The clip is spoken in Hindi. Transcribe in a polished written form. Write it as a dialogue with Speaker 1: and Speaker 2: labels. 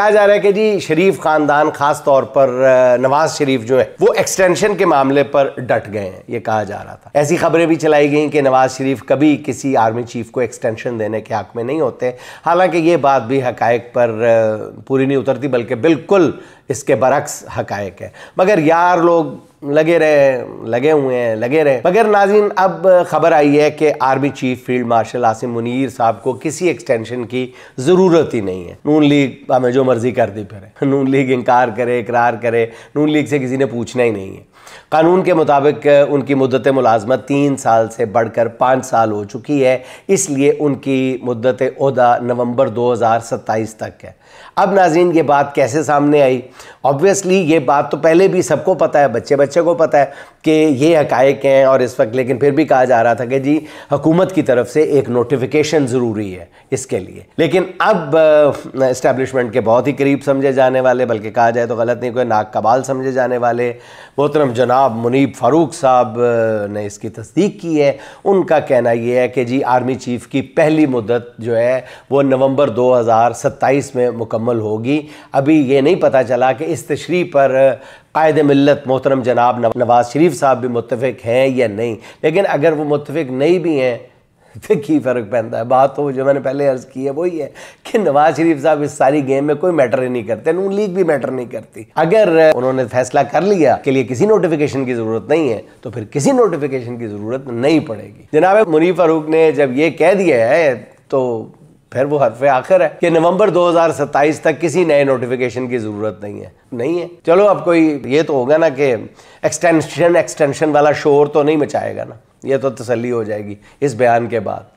Speaker 1: कहा जा रहा है कि जी शरीफ खानदान खास तौर पर नवाज शरीफ जो है वो एक्सटेंशन के मामले पर डट गए हैं, ये कहा जा रहा था। ऐसी खबरें भी चलाई गई कि नवाज शरीफ कभी किसी आर्मी चीफ को एक्सटेंशन देने के हक में नहीं होते। हालांकि ये बात भी हकायक पर पूरी नहीं उतरती, बल्कि बिल्कुल इसके बरक्स हकायक है। मगर यार लोग लगे रहे। मगर नाज़रीन, अब खबर आई है कि army chief field marshal Asim Munir साहब को किसी एक्सटेंशन की ज़रूरत ही नहीं है। नून लीग हमें जो मर्जी कर दी फिर, नून लीग इनकार करे इकरार करे, नून लीग से किसी ने पूछना ही नहीं है। कानून के मुताबिक उनकी मुद्दत मुलाजमत 3 साल से बढ़कर 5 साल हो चुकी है, इसलिए उनकी मुद्दत ओहदा नवंबर 2027 तक है। अब नाज़रीन, ये बात कैसे सामने आई? ऑब्वियसली ये बात तो पहले भी सबको पता है, बच्चे को पता है कि ये हकायक हैं और इस वक्त, लेकिन फिर भी कहा जा रहा था कि जी हुकूमत की तरफ से एक नोटिफिकेशन ज़रूरी है इसके लिए। लेकिन अब इस्टेब्लिशमेंट के बहुत ही करीब समझे जाने वाले, बल्कि कहा जाए तो गलत नहीं, कोई नाक कबाल समझे जाने वाले मोहतरम जनाब मुनीब फ़ारूक साहब ने इसकी तस्दीक की है। उनका कहना यह है कि जी आर्मी चीफ़ की पहली मुद्दत जो है वो नवंबर 2027 में मुकम्मल होगी। अभी ये नहीं पता चला कि इस तशरीह पर कायद मिल्लत मोहतरम जनाब नवाज शरीफ साहब भी मुत्तफिक हैं या नहीं। लेकिन अगर वो मुत्तफिक नहीं भी हैं तो की फ़र्क पैदा है। बात तो जो मैंने पहले अर्ज़ की है वही है कि नवाज शरीफ साहब इस सारी गेम में कोई मैटर ही नहीं करते, नून लीग भी मैटर नहीं करती। अगर उन्होंने फैसला कर लिया के लिए किसी नोटिफिकेशन की ज़रूरत नहीं है तो फिर किसी नोटिफिकेशन की ज़रूरत नहीं पड़ेगी। जनाब मुनीब फ़ारूक ने जब ये कह दिया है तो फिर वो हरफ आखिर है कि नवंबर 2027 तक किसी नए नोटिफिकेशन की ज़रूरत नहीं है। चलो अब कोई ये तो होगा ना कि एक्सटेंशन वाला शोर तो नहीं मचाएगा ना, ये तो तसल्ली हो जाएगी इस बयान के बाद।